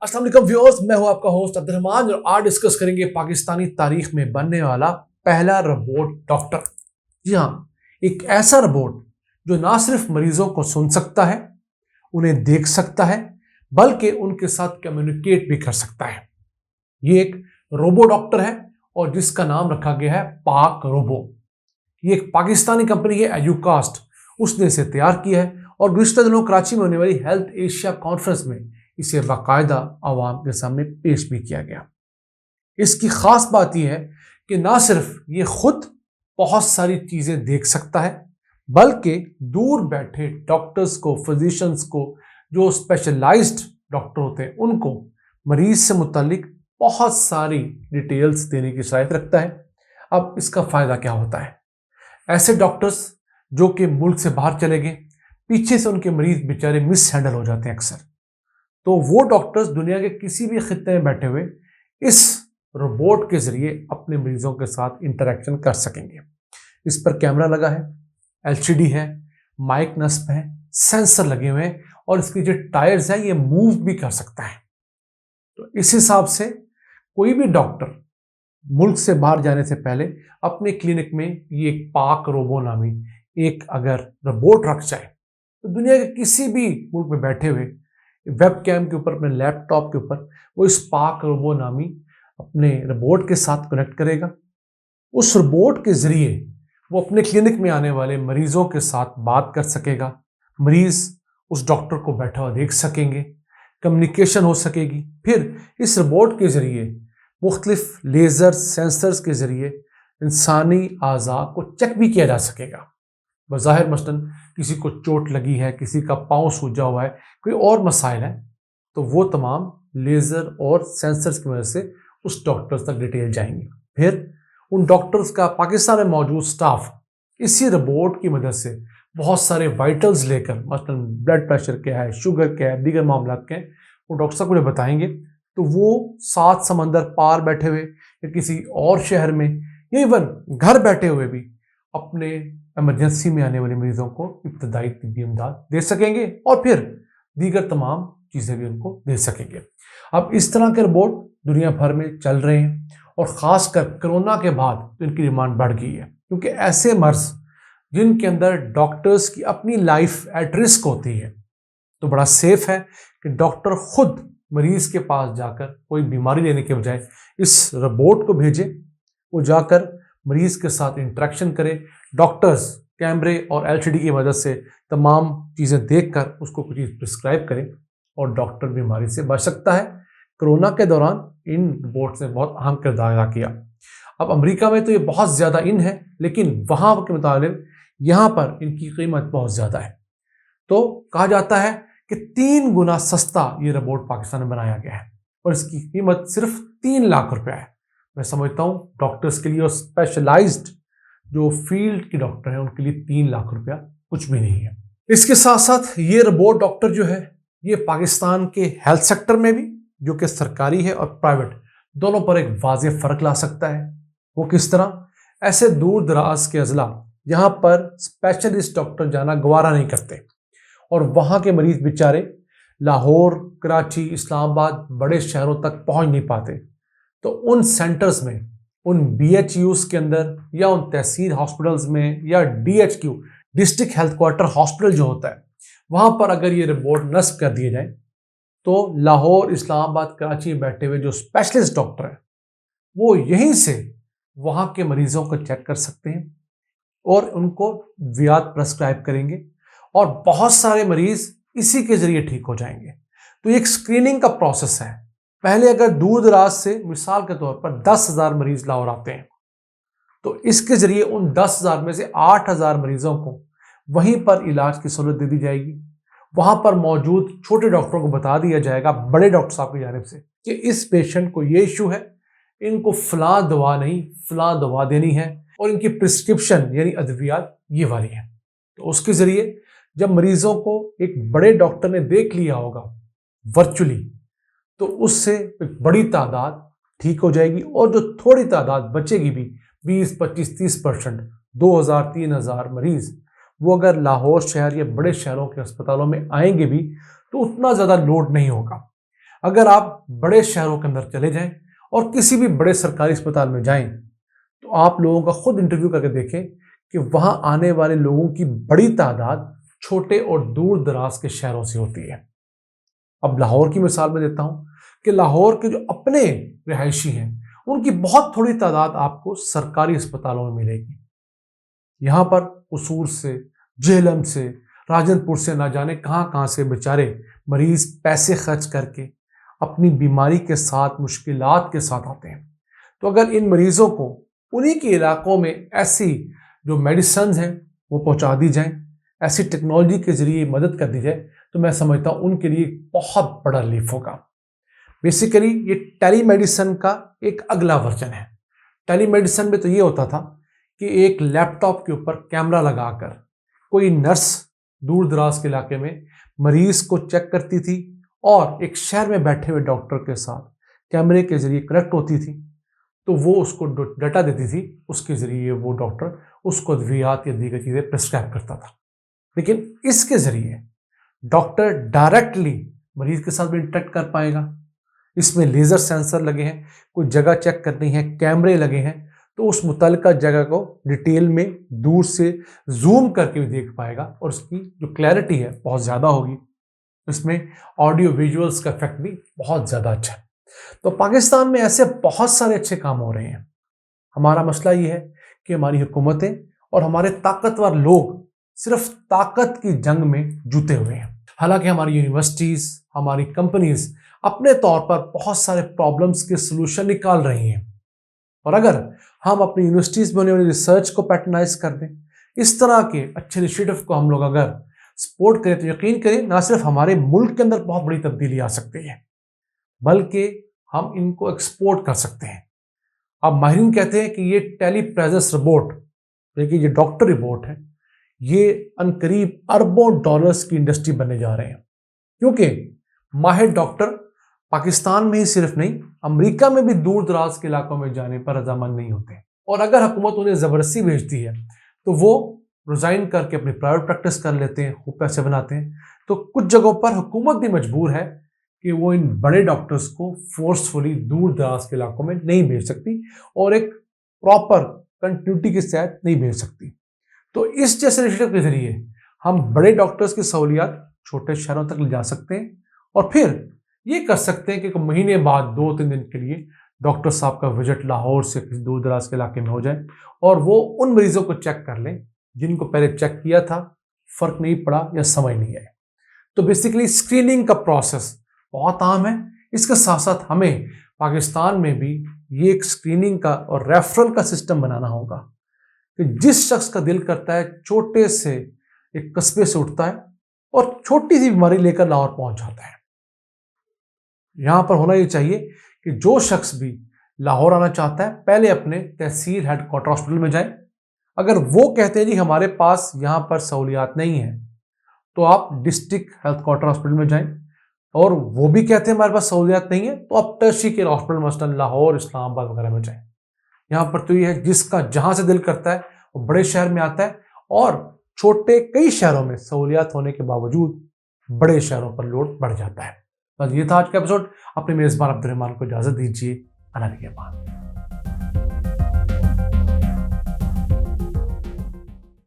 अस्सलाम वालेकुम व्यूअर्स, मैं हूं आपका होस्ट अब्दुर्रहमान और आज डिस्कस करेंगे पाकिस्तानी तारीख में बनने वाला पहला रोबोट डॉक्टर। जी हाँ, एक ऐसा रोबोट जो ना सिर्फ मरीजों को सुन सकता है, उन्हें देख सकता है, बल्कि उनके साथ कम्युनिकेट भी कर सकता है। ये एक रोबो डॉक्टर है और जिसका नाम रखा गया है पाक रोबो। ये एक पाकिस्तानी कंपनी है एजुकास्ट, उसने इसे तैयार किया है और गुज़िश्ता दिनों कराची में होने वाली हेल्थ एशिया कॉन्फ्रेंस में इसे बाकायदा आवाम के सामने पेश भी किया गया। इसकी खास बात यह है कि ना सिर्फ ये खुद बहुत सारी चीज़ें देख सकता है, बल्कि दूर बैठे डॉक्टर्स को, फिजिशियंस को, जो स्पेशलाइज्ड डॉक्टर होते हैं, उनको मरीज से मुतालिक बहुत सारी डिटेल्स देने की सलाहियत रखता है। अब इसका फ़ायदा क्या होता है? ऐसे डॉक्टर्स जो कि मुल्क से बाहर चले गए, पीछे से उनके मरीज बेचारे मिस हैंडल हो जाते हैं अक्सर, तो वो डॉक्टर्स दुनिया के किसी भी खित्ते में बैठे हुए इस रोबोट के ज़रिए अपने मरीजों के साथ इंटरेक्शन कर सकेंगे। इस पर कैमरा लगा है, एलसीडी है, माइक नस्ब है, सेंसर लगे हुए हैं और इसकी जो टायर्स हैं ये मूव भी कर सकता है। तो इस हिसाब से कोई भी डॉक्टर मुल्क से बाहर जाने से पहले अपने क्लिनिक में ये एक पाक रोबो नामी एक अगर रोबोट रख जाए तो दुनिया के किसी भी मुल्क में बैठे हुए वेब कैम के ऊपर, अपने लैपटॉप के ऊपर वो इस पाक रोबो नामी अपने रोबोट के साथ कनेक्ट करेगा। उस रोबोट के ज़रिए वो अपने क्लिनिक में आने वाले मरीज़ों के साथ बात कर सकेगा, मरीज़ उस डॉक्टर को बैठा हुआ देख सकेंगे, कम्युनिकेशन हो सकेगी। फिर इस रोबोट के ज़रिए मुख्तलिफ लेज़र सेंसर्स के ज़रिए इंसानी आज़ा को चेक भी किया जा सकेगा। बज़ाहिर मसलन किसी को चोट लगी है, किसी का पाँव सूजा हुआ है, कोई और मसाइल है, तो वो तमाम लेज़र और सेंसर्स की वजह से उस डॉक्टर्स तक डिटेल जाएंगी। फिर उन डॉक्टर्स का पाकिस्तान में मौजूद स्टाफ इसी रोबोट की मदद से बहुत सारे वाइटल्स लेकर, मसलन ब्लड प्रेशर क्या है, शुगर क्या है, दीगर मामला क्या है, वो डॉक्टर साहब को बताएंगे। तो वो 7 समंदर पार बैठे हुए या किसी और शहर में या इवन घर बैठे हुए भी अपने इमरजेंसी में आने वाले मरीजों को इब्तदाई तिब्बी इमदाद दे सकेंगे और फिर दीगर तमाम चीज़ें भी उनको दे सकेंगे। अब इस तरह के रोबोट दुनिया भर में चल रहे हैं और ख़ासकर कोरोना के बाद तो इनकी डिमांड बढ़ गई है, क्योंकि ऐसे मर्ज जिनके अंदर डॉक्टर्स की अपनी लाइफ एट रिस्क होती है, तो बड़ा सेफ है कि डॉक्टर खुद मरीज़ के पास जाकर कोई बीमारी लेने के बजाय इस रोबोट को भेजे, वो जाकर मरीज़ के साथ इंटरेक्शन करे, डॉक्टर्स कैमरे और एलसीडी की मदद से तमाम चीज़ें देखकर उसको कुछ चीज़ प्रिस्क्राइब करें और डॉक्टर बीमारी से बच सकता है। कोरोना के दौरान इन रोबोट्स ने बहुत अहम किरदार अदा किया। अब अमेरिका में तो ये बहुत ज़्यादा इन है, लेकिन वहाँ के मुताबिक यहाँ पर इनकी कीमत बहुत ज़्यादा है। तो कहा जाता है कि 3 गुना सस्ता ये रोबोट पाकिस्तान में बनाया गया है और इसकी कीमत सिर्फ 3 लाख रुपया है। मैं समझता हूँ डॉक्टर्स के लिए और स्पेशलाइज्ड जो फील्ड के डॉक्टर हैं उनके लिए 3 लाख रुपया कुछ भी नहीं है। इसके साथ साथ ये रोबोट डॉक्टर जो है ये पाकिस्तान के हेल्थ सेक्टर में भी, जो कि सरकारी है और प्राइवेट, दोनों पर एक वाज़ेह फ़र्क ला सकता है। वो किस तरह? ऐसे दूर दराज के अजला जहाँ पर स्पेशलिस्ट डॉक्टर जाना गवारा नहीं करते और वहाँ के मरीज बेचारे लाहौर, कराची, इस्लामाबाद, बड़े शहरों तक पहुँच नहीं पाते, तो उन सेंटर्स में, उन BHUs के अंदर या उन तहसील हॉस्पिटल्स में या DHQ district health quarter hospital जो होता है, वहाँ पर अगर ये रोबोट नस्ब कर दिए जाए तो लाहौर, इस्लामाबाद, कराची में बैठे हुए जो स्पेशलिस्ट डॉक्टर हैं वो यहीं से वहाँ के मरीज़ों को चेक कर सकते हैं और उनको वियाद प्रेस्क्राइब करेंगे और बहुत सारे मरीज़ इसी के ज़रिए ठीक हो जाएंगे। तो ये एक स्क्रीनिंग का प्रोसेस है। पहले अगर दूर दराज से मिसाल के तौर पर 10,000 मरीज लाहौर आते हैं, तो इसके ज़रिए उन 10,000 में से 8,000 मरीज़ों को वहीं पर इलाज की सहूलत दे दी जाएगी। वहाँ पर मौजूद छोटे डॉक्टरों को बता दिया जाएगा बड़े डॉक्टर साहब की जानिब से कि इस पेशेंट को ये इशू है, इनको फ़लाँ दवा नहीं फ़लाँ दवा देनी है और इनकी प्रिस्क्रिप्शन यानी अद्वियात ये वाली है। तो उसके ज़रिए जब मरीज़ों को एक बड़े डॉक्टर ने देख लिया होगा वर्चुअली, तो उससे एक बड़ी तादाद ठीक हो जाएगी और जो थोड़ी तादाद बचेगी भी 20, 25, 30%, 2,000, 3,000 मरीज़, वो अगर लाहौर शहर या बड़े शहरों के अस्पतालों में आएंगे भी तो उतना ज़्यादा लोड नहीं होगा। اگر آپ بڑے شہروں کے اندر چلے جائیں اور کسی بھی بڑے سرکاری اسپتال میں جائیں تو آپ لوگوں کا خود انٹرویو کر کے دیکھیں کہ وہاں آنے والے لوگوں کی بڑی تعداد چھوٹے اور دور دراز کے شہروں سے ہوتی ہے۔ اب لاہور کی مثال میں دیتا ہوں کہ لاہور کے جو اپنے رہائشی ہیں ان کی بہت تھوڑی تعداد آپ کو سرکاری اسپتالوں میں ملے گی۔ یہاں پر قصور سے، جہلم سے، راجن پور سے، نہ جانے کہاں کہاں سے بیچارے مریض پیسے خرچ کر کے اپنی بیماری کے ساتھ، مشکلات کے ساتھ آتے ہیں۔ تو اگر ان مریضوں کو انہی کے علاقوں میں ایسی جو میڈیسنز ہیں وہ پہنچا دی جائیں، ایسی ٹیکنالوجی کے ذریعے مدد کر دی جائے، تو میں سمجھتا ہوں ان کے لیے بہت بڑا ریلیف ہوگا۔ بیسیکلی یہ ٹیلی میڈیسن کا ایک اگلا ورژن ہے۔ ٹیلی میڈیسن میں تو یہ ہوتا تھا کہ ایک لیپ ٹاپ کے اوپر کیمرہ لگا کر کوئی نرس دور دراز کے علاقے میں مریض کو چیک کرتی تھی اور ایک شہر میں بیٹھے ہوئے ڈاکٹر کے ساتھ کیمرے کے ذریعے کنیکٹ ہوتی تھی، تو وہ اس کو ڈیٹا دیتی تھی، اس کے ذریعے وہ ڈاکٹر اس کو ادویات یا دیگر چیزیں پرسکرائب کرتا تھا۔ لیکن اس کے ذریعے ڈاکٹر ڈائریکٹلی مریض کے ساتھ بھی انٹریکٹ کر پائے گا۔ اس میں لیزر سینسر لگے ہیں، کوئی جگہ چیک کرنی ہے، کیمرے لگے ہیں، تو اس متعلقہ جگہ کو ڈیٹیل میں دور سے زوم کر کے بھی دیکھ پائے گا اور اس کی جو کلیئرٹی ہے بہت زیادہ ہوگی۔ اس میں آڈیو ویژولز کا افیکٹ بھی بہت زیادہ اچھا ہے۔ تو پاکستان میں ایسے بہت سارے اچھے کام ہو رہے ہیں۔ ہمارا مسئلہ یہ ہے کہ ہماری حکومتیں اور ہمارے طاقتور لوگ صرف طاقت کی جنگ میں جوتے ہوئے ہیں۔ حالانکہ ہماری یونیورسٹیز، ہماری کمپنیز اپنے طور پر بہت سارے پرابلمز کے سلوشن نکال رہی ہیں، اور اگر ہم اپنی یونیورسٹیز میں ہونے والی ریسرچ کو پیٹرنائز کر دیں، اس طرح کے اچھے انیشیٹو کو ہم لوگ اگر سپورٹ کریں، تو یقین کریں نہ صرف ہمارے ملک کے اندر بہت بڑی تبدیلی آ سکتی ہے بلکہ ہم ان کو ایکسپورٹ کر سکتے ہیں۔ اب ماہرین کہتے ہیں کہ یہ ٹیلی پریزنس ربوٹ، دیکھیے یہ ڈاکٹر ربوٹ ہے، یہ عنقریب اربوں ڈالرز کی انڈسٹری بننے جا رہے ہیں، کیونکہ ماہر ڈاکٹر پاکستان میں ہی صرف نہیں، امریکہ میں بھی دور دراز کے علاقوں میں جانے پر رضامند نہیں ہوتے، اور اگر حکومت انہیں زبردستی بھیجتی ہے تو وہ ریزائن کر کے اپنی پرائیویٹ پریکٹس کر لیتے ہیں، خوب پیسے بناتے ہیں۔ تو کچھ جگہوں پر حکومت بھی مجبور ہے کہ وہ ان بڑے ڈاکٹرز کو فورسفلی دور دراز کے علاقوں میں نہیں بھیج سکتی اور ایک پراپر کنٹینیوٹی کے ساتھ نہیں بھیج سکتی۔ تو اس جیسے انیشیٹو کے ذریعے ہم بڑے ڈاکٹرز کی سہولیات چھوٹے شہروں تک لے جا سکتے ہیں، اور پھر یہ کر سکتے ہیں کہ مہینے بعد 2-3 دن کے لیے ڈاکٹر صاحب کا وزٹ لاہور سے کسی دور دراز کے علاقے میں ہو جائے اور وہ ان مریضوں کو چیک کر لیں جن کو پہلے چیک کیا تھا، فرق نہیں پڑا یا سمجھ نہیں آئے۔ تو بیسیکلی اسکریننگ کا پروسیس بہت عام ہے۔ اس کے ساتھ ساتھ ہمیں پاکستان میں بھی یہ ایک اسکریننگ کا اور ریفرل کا سسٹم بنانا ہوگا کہ جس شخص کا دل کرتا ہے چھوٹے سے ایک قصبے سے اٹھتا ہے اور چھوٹی سی بیماری لے کر لاہور پہنچ جاتا ہے۔ یہاں پر ہونا یہ چاہیے کہ جو شخص بھی لاہور آنا چاہتا ہے پہلے اپنے تحصیل ہیڈ کوارٹر ہاسپٹل میں جائیں۔ اگر وہ کہتے ہیں جی ہمارے پاس یہاں پر سہولیات نہیں ہیں، تو آپ ڈسٹرکٹ ہیلتھ کوارٹر ہاسپٹل میں جائیں، اور وہ بھی کہتے ہیں ہمارے پاس سہولیات نہیں ہے تو آپ ٹرشری کے ہاسپٹل مثلاً لاہور، اسلام آباد وغیرہ میں جائیں۔ یہاں پر تو یہ ہے جس کا جہاں سے دل کرتا ہے وہ بڑے شہر میں آتا ہے، اور چھوٹے کئی شہروں میں سہولیات ہونے کے باوجود بڑے شہروں پر لوڈ بڑھ جاتا ہے۔ بس یہ تھا آج کا ایپیسوڈ۔ اپنے میزبان عبد الرحمان کو اجازت دیجیے۔ اللہ نگہبان۔